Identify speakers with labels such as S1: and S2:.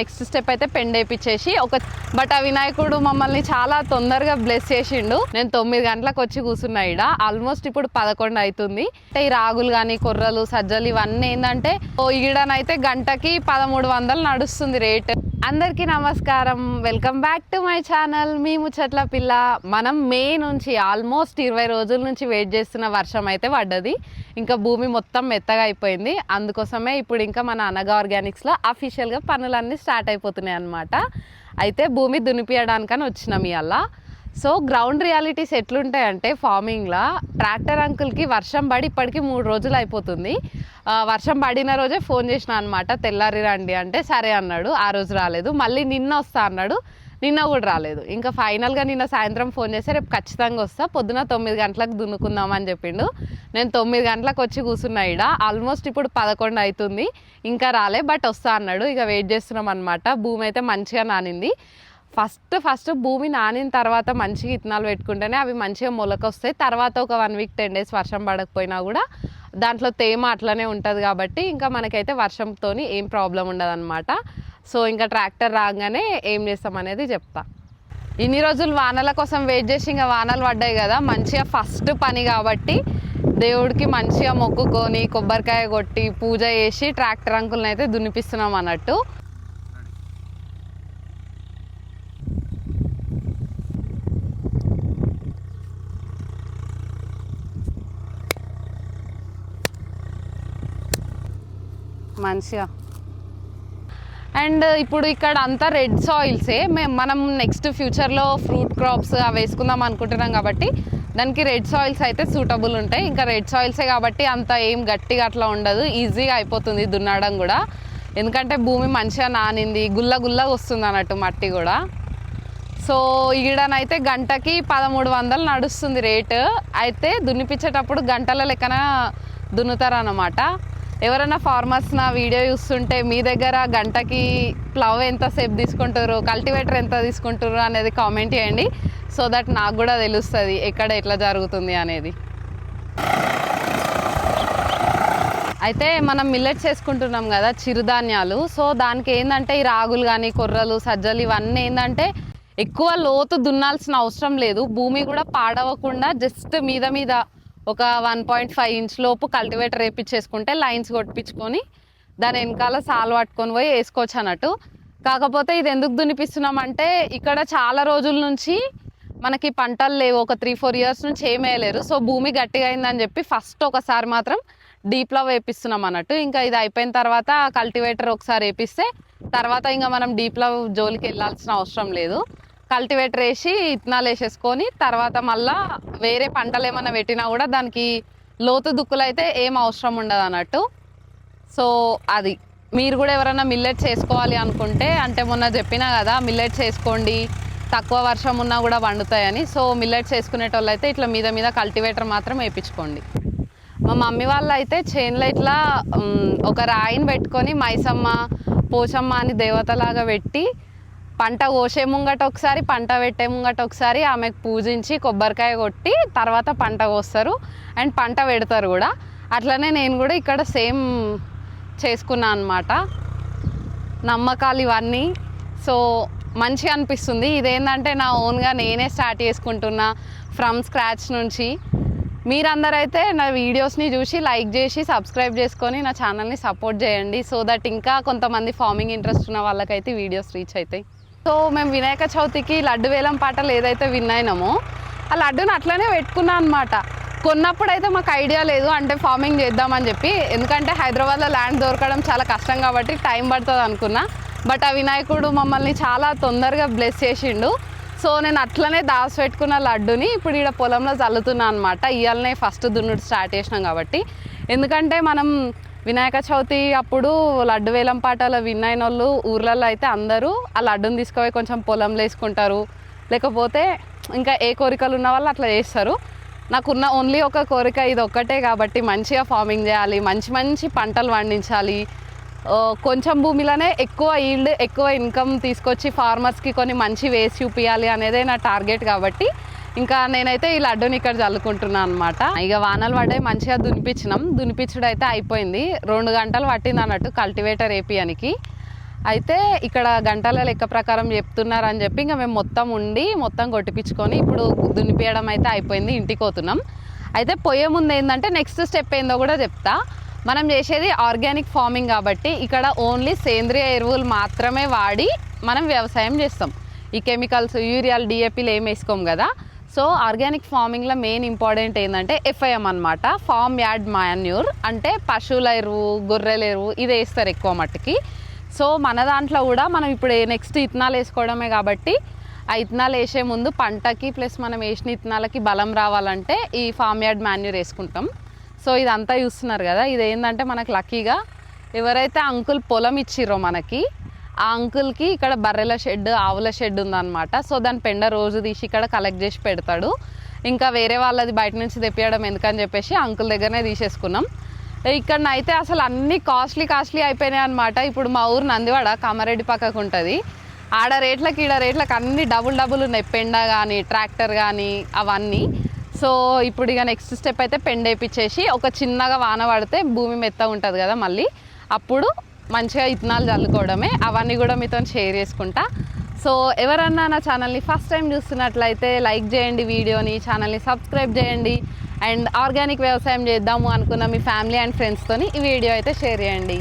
S1: Next step అయితే pend వేయించేసి but ఆ వినాయకుడు మమ్మల్ని చాలా తొందరగా బ్లెస్ చేసిండు. నేను 9 గంటలకు వచ్చి కూర్చున్నా ఈడ. ఆల్మోస్ట్ ఇప్పుడు 11 అవుతుంది. ఈ రాగులు కానీ కొర్రలు సజ్జలు ఇవన్నీ ఏంటంటే ఈడనైతే గంటకి 1300 నడుస్తుంది రేట్. అందరికీ నమస్కారం, welcome back to my channel Mee Muchatla Pilla. మనం మే నుంచి ఆల్మోస్ట్ 20 రోజుల నుంచి వెయిట్ చేస్తున్న వర్షం అయితే పడ్డది. ఇంకా భూమి మొత్తం మెత్తగా అయిపోయింది. అందుకోసమే ఇప్పుడు ఇంకా మన అనగా ఆర్గానిక్స్లో అఫీషియల్గా పనులన్నీ స్టార్ట్ అయిపోతున్నాయి అన్నమాట. అయితే భూమి దునిపియడానికని వచ్చినాం ఇవాళ. సో గ్రౌండ్ రియాలిటీస్ ఎట్లుంటాయంటే ఫార్మింగ్లో ట్రాక్టర్ అంకుల్కి వర్షం పడి ఇప్పటికి 3 రోజులు అయిపోతుంది. వర్షం పడిన రోజే ఫోన్ చేసిన అనమాట, తెల్లారి రండి అంటే సరే అన్నాడు. ఆ రోజు రాలేదు. మళ్ళీ నిన్న వస్తా అన్నాడు, నిన్న కూడా రాలేదు. ఇంకా ఫైనల్గా నిన్న సాయంత్రం ఫోన్ చేస్తే రేపు ఖచ్చితంగా వస్తా, పొద్దున 9 గంటలకు దున్నుకుందామని చెప్పిండు. నేను 9 గంటలకు వచ్చి కూర్చున్నా ఈడ. ఆల్మోస్ట్ ఇప్పుడు 11 అవుతుంది, ఇంకా రాలే, బట్ వస్తా అన్నాడు. ఇక వెయిట్ చేస్తున్నాం అనమాట. భూమి అయితే మంచిగా నానింది. ఫస్ట్ భూమి నానిన తర్వాత మంచిగా విత్తనాలు పెట్టుకుంటేనే అవి మంచిగా మొలకొస్తాయి. తర్వాత ఒక 1 వీక్ 10 డేస్ వర్షం పడకపోయినా కూడా దాంట్లో తేమ అట్లనే ఉంటుంది కాబట్టి ఇంకా మనకైతే వర్షంతో ఏం ప్రాబ్లం ఉండదు అనమాట. సో ఇంకా ట్రాక్టర్ రాగానే ఏం చేస్తామనేది చెప్తా. ఇన్ని రోజులు వానల కోసం వెయిట్ చేసి ఇంకా వానలు పడ్డాయి కదా, మంచిగా ఫస్ట్ పని కాబట్టి దేవుడికి మంచిగా మొక్కుకొని కొబ్బరికాయ కొట్టి పూజ చేసి ట్రాక్టర్ అంకుల్ని అయితే దున్నిపిస్తున్నాం అన్నట్టు. మంచిగా అండ్ ఇప్పుడు ఇక్కడ అంతా రెడ్ సాయిల్సే. మనం నెక్స్ట్ ఫ్యూచర్లో ఫ్రూట్ క్రాప్స్ అవి వేసుకుందాం అనుకుంటున్నాం కాబట్టి దానికి రెడ్ సాయిల్స్ అయితే సూటబుల్ ఉంటాయి. ఇంకా రెడ్ సాయిల్సే కాబట్టి అంత ఏం గట్టిగా అట్లా ఉండదు, ఈజీగా అయిపోతుంది దున్నడం కూడా. ఎందుకంటే భూమి మంచిగా నానింది, గుల్లగా వస్తుంది అన్నట్టు మట్టి కూడా. సో ఈడనైతే గంటకి 1300 నడుస్తుంది రేటు. అయితే దున్నిపించేటప్పుడు గంటల లెక్కన దున్నుతారన్నమాట. ఎవరైనా ఫార్మర్స్ నా వీడియో చూస్తుంటే మీ దగ్గర గంటకి ప్లవ్ ఎంతసేపు తీసుకుంటారు, కల్టివేటర్ ఎంత తీసుకుంటారు అనేది కామెంట్ చేయండి. సో దట్ నాకు కూడా తెలుస్తుంది ఎక్కడ ఎట్లా జరుగుతుంది అనేది. అయితే మనం మిల్లెట్స్ వేసుకుంటున్నాం కదా, చిరుధాన్యాలు. సో దానికి ఏంటంటే ఈ రాగులు కానీ కొర్రలు సజ్జలు ఇవన్నీ ఏంటంటే ఎక్కువ లోతు దున్నాల్సిన అవసరం లేదు. భూమి కూడా పాడవకుండా జస్ట్ మీద ఒక 1.5 ఇంచ్ లోపు కల్టివేటర్ వేయించేసుకుంటే లైన్స్ కొట్టించుకొని దాని వెనకాల సాలు పట్టుకొని పోయి వేసుకోవచ్చు అన్నట్టు. కాకపోతే ఇది ఎందుకు దున్నిపిస్తున్నామంటే ఇక్కడ చాలా రోజుల నుంచి మనకి పంటలు లేవు, ఒక 3-4 ఇయర్స్ నుంచి ఏం వేయలేరు. సో భూమి గట్టిగా అయిందని చెప్పి ఫస్ట్ ఒకసారి మాత్రం డీప్లో వేపిస్తున్నాం అన్నట్టు. ఇంకా ఇది అయిపోయిన తర్వాత కల్టివేటర్ ఒకసారి వేపిస్తే తర్వాత ఇంకా మనం డీప్లో జోలికి వెళ్ళాల్సిన అవసరం లేదు. కల్టివేటర్ వేసి ఇత్తనాలు వేసేసుకొని తర్వాత మళ్ళీ వేరే పంటలు ఏమైనా పెట్టినా కూడా దానికి లోతు దుక్కులు అయితే ఏం అవసరం ఉండదు అన్నట్టు. సో అది మీరు కూడా ఎవరైనా మిల్లెట్స్ వేసుకోవాలి అనుకుంటే, అంటే మొన్న చెప్పినా కదా మిల్లెట్స్ వేసుకోండి తక్కువ వర్షం ఉన్నా కూడా వండుతాయని. సో మిల్లెట్స్ వేసుకునేటోళ్ళు అయితే ఇట్లా మీద కల్టివేటర్ మాత్రం వేయించుకోండి. మా మమ్మీ వాళ్ళు అయితే చేనులో ఇట్లా ఒక రాయిని పెట్టుకొని మైసమ్మ పోచమ్మ అని దేవతలాగా పెట్టి పంట కోసే ముంగట ఒకసారి పంట పెట్టే ముంగట ఒకసారి ఆమెకు పూజించి కొబ్బరికాయ కొట్టి తర్వాత పంట కోస్తారు అండ్ పంట పెడతారు కూడా. అట్లనే నేను కూడా ఇక్కడ సేమ్ చేసుకున్నాను అనమాట. నమ్మకాలు ఇవన్నీ. సో మంచిగా అనిపిస్తుంది. ఇదేంటంటే నా ఓన్గా నేనే స్టార్ట్ చేసుకుంటున్నా ఫ్రమ్ స్క్రాచ్ నుంచి. మీరందరైతే నా వీడియోస్ని చూసి లైక్ చేసి సబ్స్క్రైబ్ చేసుకొని నా ఛానల్ని సపోర్ట్ చేయండి. సో దట్ ఇంకా కొంతమంది ఫార్మింగ్ ఇంట్రెస్ట్ ఉన్న వాళ్ళకైతే వీడియోస్ రీచ్ అవుతాయి. సో మేము వినాయక చవితికి లడ్డు వేలం పాటలు ఏదైతే విన్ అయినామో ఆ లడ్డుని అట్లనే పెట్టుకున్నాను అనమాట. కొన్నప్పుడు అయితే మాకు ఐడియా లేదు అంటే ఫార్మింగ్ చేద్దామని చెప్పి, ఎందుకంటే హైదరాబాద్లో ల్యాండ్ దొరకడం చాలా కష్టం కాబట్టి టైం పడుతుంది అనుకున్నా. బట్ ఆ వినాయకుడు మమ్మల్ని చాలా తొందరగా బ్లెస్ చేసిండు. సో నేను అట్లనే దాచిపెట్టుకున్న లడ్డుని ఇప్పుడు ఇక్కడ పొలంలో చల్లుతున్నాను అనమాట. ఇవాళనే ఫస్ట్ దున్నుడు స్టార్ట్ చేసినాం కాబట్టి. ఎందుకంటే మనం వినాయక చవితి అప్పుడు లడ్డు వేలం పాటలో విన్ అయిన వాళ్ళు ఊర్లలో అయితే అందరూ ఆ లడ్డుని తీసుకుపోయి కొంచెం పొలంలో వేసుకుంటారు, లేకపోతే ఇంకా ఏ కోరికలు ఉన్న వాళ్ళు అట్లా చేస్తారు. నాకున్న ఓన్లీ ఒక కోరిక ఇది ఒక్కటే కాబట్టి మంచిగా ఫార్మింగ్ చేయాలి, మంచి పంటలు పండించాలి, కొంచెం భూమిలోనే ఎక్కువ ఈల్డ్ ఎక్కువ ఇన్కమ్ తీసుకొచ్చి ఫార్మర్స్కి కొన్ని మంచి వేసి చూపించాలి అనేదే నా టార్గెట్ కాబట్టి ఇంకా నేనైతే ఈ లడ్డూని ఇక్కడ చల్లుకుంటున్నాను అనమాట. ఇక వానలు పడ్డాయి, మంచిగా దునిపించినాం. దునిపించుడు అయితే అయిపోయింది. 2 గంటలు పట్టింది అన్నట్టు కల్టివేటర్ వేపియానికి. అయితే ఇక్కడ గంటల లెక్క ప్రకారం చెప్తున్నారని చెప్పి ఇంకా మేము మొత్తం కొట్టిపించుకొని ఇప్పుడు దున్నిపియడం అయితే అయిపోయింది, ఇంటికి పోతున్నాం. అయితే పోయే ముందు ఏంటంటే నెక్స్ట్ స్టెప్ ఏందో కూడా చెప్తా. మనం చేసేది ఆర్గానిక్ ఫార్మింగ్ కాబట్టి ఇక్కడ ఓన్లీ సేంద్రియ ఎరువులు మాత్రమే వాడి మనం వ్యవసాయం చేస్తాం. ఈ కెమికల్స్ యూరియాలు డిఏపీలు ఏం వేసుకోం కదా. సో ఆర్గానిక్ ఫార్మింగ్లో మెయిన్ ఇంపార్టెంట్ ఏంటంటే FIM అనమాట, ఫార్మ్ యార్డ్ మాన్యూర్. అంటే పశువుల ఎరువు, గొర్రెల ఎరువు ఇది వేస్తారు ఎక్కువ మట్టుకి. సో మన దాంట్లో కూడా మనం ఇప్పుడు నెక్స్ట్ ఇత్తనాలు వేసుకోవడమే కాబట్టి ఆ ఇత్తనాలు వేసే ముందు పంటకి ప్లస్ మనం వేసిన ఇత్తనాలకి బలం రావాలంటే ఈ ఫార్మ్ యార్డ్ మాన్యూర్ వేసుకుంటాం. సో ఇదంతా చూస్తున్నారు కదా, ఇది ఏంటంటే మనకు లక్కీగా ఎవరైతే అంకుల్ పొలం ఇచ్చిర్రో మనకి, ఆ అంకుల్కి ఇక్కడ బర్రెల షెడ్, ఆవుల షెడ్ ఉందన్నమాట. సో దాని పెండ రోజు తీసి ఇక్కడ కలెక్ట్ చేసి పెడతాడు. ఇంకా వేరే వాళ్ళది బయట నుంచి తెప్పియడం ఎందుకని చెప్పేసి అంకుల్ దగ్గరనే తీసేసుకున్నాం. ఇక్కడ అయితే అసలు అన్నీ కాస్ట్లీ అయిపోయినాయి అనమాట. ఇప్పుడు మా ఊరు నందివాడ కామారెడ్డి పక్కకు ఉంటుంది. ఆడ రేట్లకి ఈడ రేట్లకి అన్నీ డబుల్ ఉన్నాయి, పెండ కానీ ట్రాక్టర్ కానీ అవన్నీ. సో ఇప్పుడు ఇక నెక్స్ట్ స్టెప్ అయితే పెండ వేయించేసి ఒక చిన్నగా వాన పడితే భూమి మెత్తగా ఉంటుంది కదా, మళ్ళీ అప్పుడు మంచిగా ఇత్తనాలు చల్లుకోవడమే. అవన్నీ కూడా మీతో షేర్ చేసుకుంటా. సో ఎవరన్నా నా ఛానల్ని ఫస్ట్ టైం చూస్తున్నట్లయితే లైక్ చేయండి, వీడియోని ఛానల్ని సబ్స్క్రైబ్ చేయండి. అండ్ ఆర్గానిక్ వ్యవసాయం చేద్దాము అనుకున్న మీ ఫ్యామిలీ అండ్ ఫ్రెండ్స్తోని ఈ వీడియో అయితే షేర్ చేయండి.